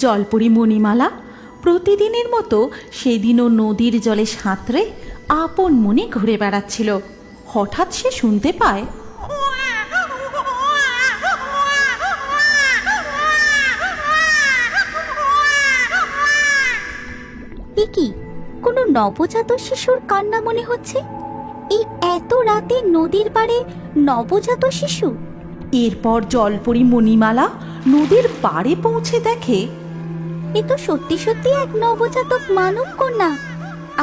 জলপরি মণিমালা প্রতিদিনের মতো সেদিনও নদীর জলে সাঁতরে আপন মনে ঘুরে বেড়াচ্ছিল। হঠাৎ সে শুনতে পায়, এ কি, কোনো নবজাত শিশুর কান্না মনে হচ্ছে। এই এত রাতে নদীর পাড়ে নবজাত শিশু। এরপর জলপরি মণিমালা নদীর পাড়ে পৌঁছে দেখে এ তো সত্যি সত্যি এক নবজাতক মানব কন্যা।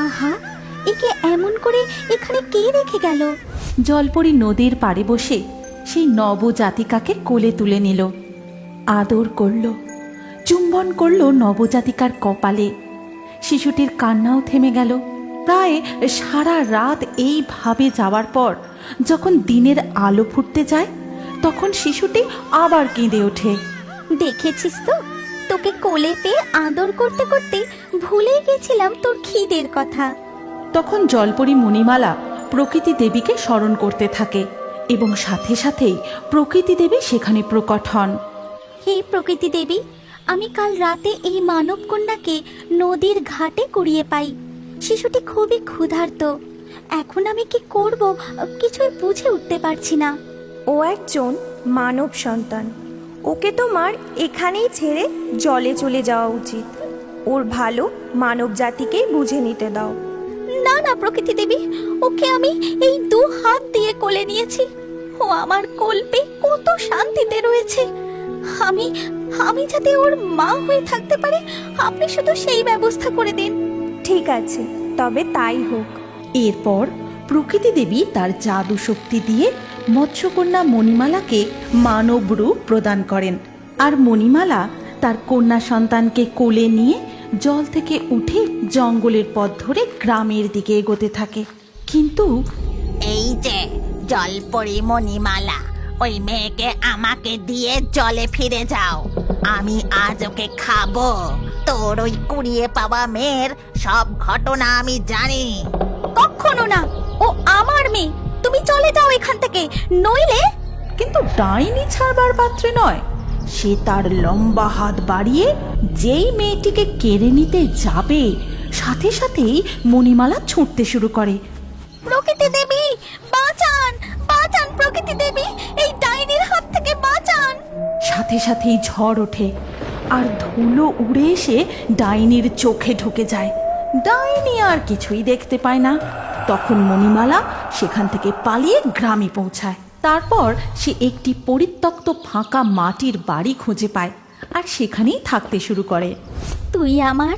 আহা, একে এমন করে এখানে কে রেখে গেল? জলপরি নদীর পাড়ে বসে সেই নবজাতিকাকে কোলে তুলে নিল, আদর করল, চুম্বন করল নবজাতিকার কপালে। শিশুটির কান্নাও থেমে গেল। প্রায় সারা রাত এইভাবে যাওয়ার পর যখন দিনের আলো ফুটতে যায়, তখন শিশুটি আবার কেঁদে ওঠে। দেখেছিস তো, তোকে কোলে পেয়ে আদর করতে করতে ভুলে গেছিলাম তোর খিদের কথা। তখন জলপরি মণিমালা প্রকৃতি দেবীকে স্মরণ করতে থাকে এবং সাথে সাথেই প্রকৃতি দেবী সেখানে প্রকট হন। হে প্রকৃতি দেবী, আমি কাল রাতে এই মানব কন্যাকে নদীর ঘাটে কুড়িয়ে পাই। শিশুটি খুবই ক্ষুধার্ত। এখন আমি কি করব কিছুই বুঝে উঠতে পারছি না। ও একজন মানব সন্তান। ওকে তোমার এখানেই ছেড়ে জলে চলে যাওয়া উচিত। ওর ভালো মানব জাতিকেই বুঝে নিতে দাও। না না প্রকৃতি দেবী, ওকে আমি এই 2 হাত দিয়ে কোলে নিয়েছি। ও আমার কোলে কত শান্তিতে রয়েছে। আমি আমি যাতে ওর মা হয়ে থাকতে পারে, আপনি শুধু সেই ব্যবস্থা করে দিন। ঠিক আছে, তবে তাই হোক। এরপর প্রকৃতি দেবী তার জাদু শক্তি দিয়ে মৎস্যকন্যা মণিমালাকে মানব রূপ প্রদান করেন। আর মণিমালা তার কন্যা সন্তানকে কোলে নিয়ে জল থেকে উঠে জঙ্গলের পথ ধরে গ্রামের দিকে এগোতে থাকে। কিন্তু এই যে জলপরি মণিমালা, ওই মেয়েকে আমাকে দিয়ে জলে ফিরে যাও। আমি আজ ওকে খাবো। তোর ওই কুড়িয়ে পাওয়া মেয়ের সব ঘটনা আমি জানি। কখনো না, ও আমার মেয়ে। তুমি চলে যাও এখান থেকে, নইলে। কিন্তু ডাইনি ছাড়বার পাত্রে নয়। সে তার লম্বা হাত বাড়িয়ে যেই মেয়েটিকে কেড়ে নিতে যাবে, সাথে সাথেই মণিমালা ছুটতে শুরু করে। প্রকৃতি দেবী, বাঁচান বাঁচান, প্রকৃতি দেবী, এই ডাইনির হাত থেকে বাঁচান। সাথে সাথেই ঝড় ওঠে আর ধুলো উড়ে এসে ডাইনির চোখে ঢুকে যায়। ডাইনি আর কিছুই দেখতে পায় না। তখন মণিমালা সেখান থেকে পালিয়ে গ্রামে পৌঁছায়। তারপর সে একটি পরিত্যক্ত ফাঁকা মাটির বাড়ি খুঁজে পায় আর সেখানেই থাকতে শুরু করে। তুই আমার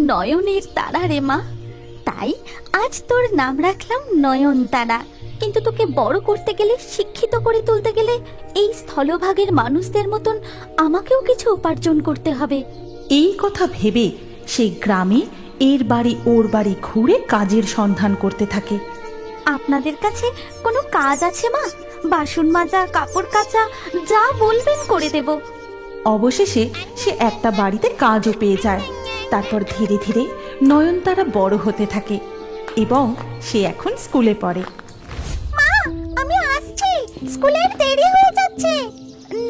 নয়নের তারা রে মা, তাই আজ তোর নাম রাখলাম নয়নতারা। কিন্তু তোকে বড় করতে গেলে, শিক্ষিত করে তুলতে গেলে এই স্থলভাগের মানুষদের মতন আমাকেও কিছু উপার্জন করতে হবে। এই কথা ভেবে সেই গ্রামে এর বাড়ি ওর বাড়ি ঘুরে কাজের সন্ধান করতে থাকে। আপনাদের কাছে কোনো কাজ আছে মা? বাসন মাজা, কাপড় কাচা, যা বলবেন করে দেব। অবশেষে সে একটা বাড়িতে কাজও পেয়ে যায়। তারপর ধীরে ধীরে নয়নতারা বড় হতে থাকে এবং সে এখন স্কুলে পড়ে। মা, আমি আসছি, স্কুলের দেরি হয়ে যাচ্ছে।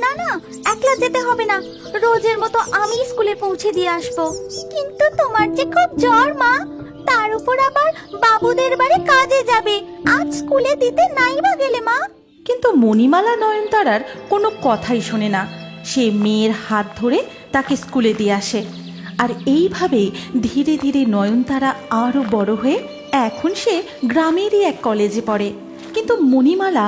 না না, একলা যেতে হবে না, রোজের মতো আমি স্কুলে পৌঁছে দিয়ে আসবো। কিন্তু তোমার যে খুব জ্বর মা, তার উপর আবার বাবুদের বাড়ি কাজে যাবে, আজ স্কুলে দিতে নাই বা গেলে মা। কিন্তু মণিমালা নয়নতারার কোনো কথাই শোনে না। সে মেয়ের হাত ধরে তাকে স্কুলে দিয়ে আসে। আর এইভাবে ধীরে ধীরে নয়নতারা আরও বড় হয়ে এখন সে গ্রামেরই এক কলেজে পড়ে। কিন্তু মণিমালা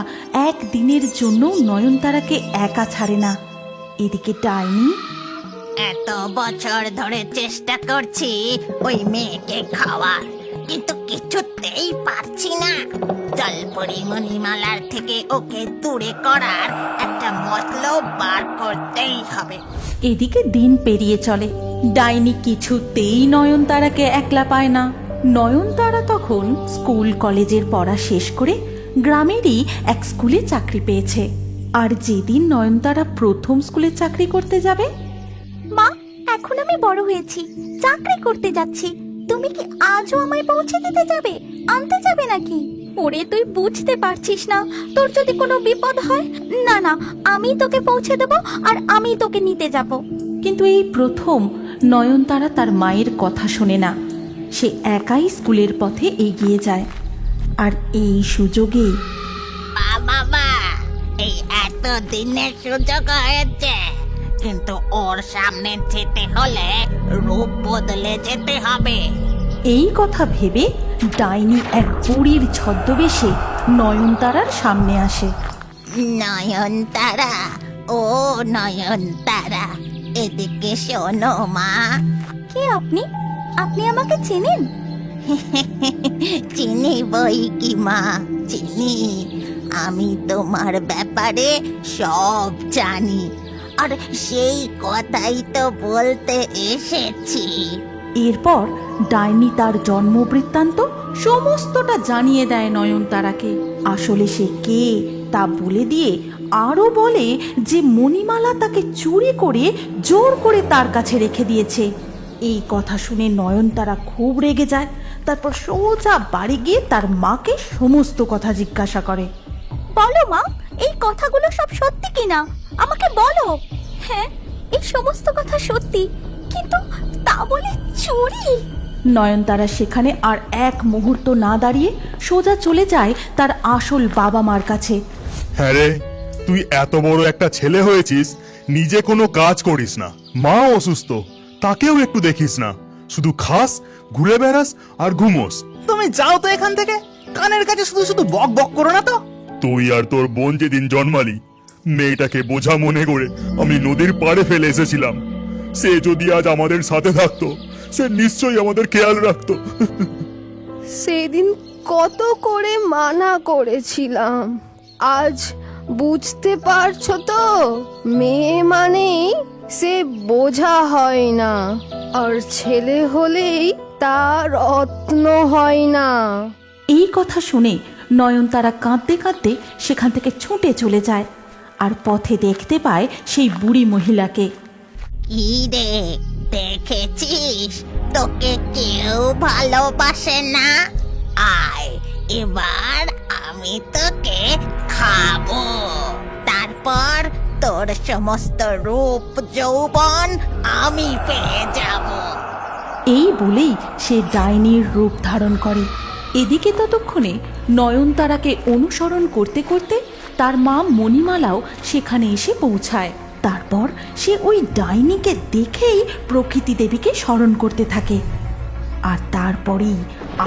একদিনের জন্য নয়নতারাকে একা ছাড়ে না। এদিকে ডাইনি এত বছর ধরে চেষ্টা করছি ওই মেয়েকে খাওয়ার, কিন্তু কিছুতেই পারছি না। জলপরি মণিমালার থেকে ওকে দূরে করার একটা মতলব বার করতেই হবে। এদিকে দিন পেরিয়ে চলে। ডাইনি কিছুতেই নয়নতারাকে একলা পায় না। নয়নতারা তখন স্কুল কলেজের পড়া শেষ করে গ্রামেরই এক স্কুলে চাকরি পেয়েছে। আর যেদিন নয়নতারা প্রথম স্কুলে চাকরি করতে যাবে, মা, এখন আমি বড় হয়েছি, চাকরি করতে যাচ্ছি। তুমি কি আজও আমায় পৌঁছে দিতে যাবে, আনতে যাবে নাকি? ওরে, তুই বুঝতে পারছিস না, তোর যদি কোনো বিপদ হয়? না না, আমি তোকে পৌঁছে দেবো আর আমি তোকে নিতে যাব। কিন্তু এই প্রথম নয়নতারা তার মায়ের কথা শোনে না। সে একাই স্কুলের পথে এগিয়ে যায়। আর এই সুযোগে বাবা, এই এত দিনের সুযোগ হয়েছে, কিন্তু ওর সামনে যেতে হলে রূপ বদলে যেতে হবে। এই কথা ভেবে ডাইনি এক বুড়ির ছদ্মবেশে নয়নতারার সামনে আসে। নয়নতারা, ও নয়নতারা, এদিকে শোনো মা। কে আপনি? আপনি আমাকে চেনেন? চিনি বই কি মা, চিনি। আমি তোমার ব্যাপারে সব জানি, আর সেই কথাই তো বলতে এসেছি। এরপর ডাইনি তার জন্ম বৃত্তান্ত সমস্তটা জানিয়ে দেয় নয়নতারাকে। আসলে সে কে তা বলে দিয়ে আরও বলে যে মণিমালা তাকে চুরি করে জোর করে তার কাছে রেখে দিয়েছে। এই কথা শুনে নয়নতারা খুব রেগে যায়। তারপর সোজা বাড়ি গিয়ে তার মাকে সমস্ত কথা জিজ্ঞাসা করে। বলো মা, এই কথাগুলো সব সত্যি কিনা আমাকে বলো। হ্যাঁ, এই সমস্ত কথা সত্যি, কিন্তু তা বলে চুরি? নয়নতারা সেখানে আর এক মুহূর্ত না দাঁড়িয়ে সোজা চলে যায় তার আসল বাবা মার কাছে। হ্যাঁ রে, তুই এত বড় একটা ছেলে হয়েছিস, নিজে কোনো কাজ করিস না, মা অসুস্থ তাকেও একটু দেখিস না, শুধু খাস, ঘুরে বেড়াস আর ঘুমোস। তুমি যাও তো এখান থেকে, কানের কাছে শুধু শুধু বক বক করো না তো। তুই আর তোর বোন যেদিন জন্মালি, মেয়েটাকে বোঝা মনে করে আমি নদীর পাড়ে ফেলে এসেছিলাম। সে যদি আজ আমাদের সাথে থাকতো, সে নিশ্চয়ই আমাদের খেয়াল রাখতো। সেদিন কত করে মানা করেছিলাম, আজ বুঝতে পারছো তো? মেয়ে মানেই সে বোঝা হয় না, আর ছেলে হলেই তার রত্ন হয় না। এই কথা শুনে নয়নতারা কাঁদতে কাঁদতে সেখান থেকে ছুটে চলে যায়। আর পথে দেখতে পায় সেই বুড়ি মহিলাকে। কি রে, দেখেছিস তোকে কেউ ভালোবাসে না? আয়, এবার আমি তোকে খাবো, তারপর তোর সমস্ত রূপ যৌবন আমি পেয়ে যাব। এই বলেই সে ডাইনির রূপ ধারণ করে। এদিকে ততক্ষণে নয়নতারাকে অনুসরণ করতে করতে তার মা মণিমালাও সেখানে এসে পৌঁছায়। তারপর সে ওই ডাইনিকে দেখেই প্রকৃতি দেবীকে স্মরণ করতে থাকে। আর তারপরেই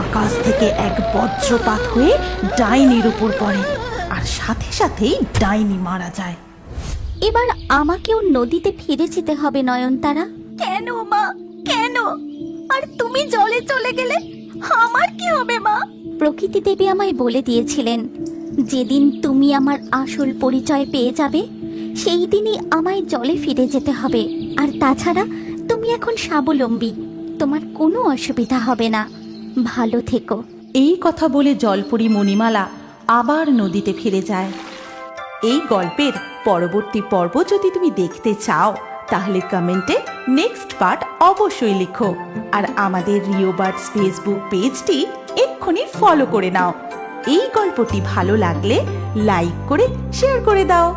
আকাশ থেকে এক বজ্রপাত হয়ে ডাইনির উপর পড়ে, আর সাথে সাথেই ডাইনি মারা যায়। এবার আমাকেও নদীতে ফিরে যেতে হবে নয়নতারা। কেন মা, কেন? আর তুমি জলে চলে গেলে আমার কি হবে মা? প্রকৃতি দেবী আমায় বলে দিয়েছিলেন, যেদিন তুমি আমার আসল পরিচয় পেয়ে যাবে সেই দিনই আমায় জলে ফিরে যেতে হবে। আর তাছাড়া তুমি এখন স্বাবলম্বী, তোমার কোনো অসুবিধা হবে না। ভালো থেকো। এই কথা বলে জলপরি মণিমালা আবার নদীতে ফিরে যায়। এই গল্পের পরবর্তী পর্ব যদি তুমি দেখতে চাও, তাহলে কমেন্টে নেক্সট পার্ট অবশ্যই লিখো। আর আমাদের রিও বার্ডস ফেসবুক পেজটি এক্ষুনি ফলো করে নাও। এই গল্পটি ভালো লাগলে লাইক করে শেয়ার করে দাও।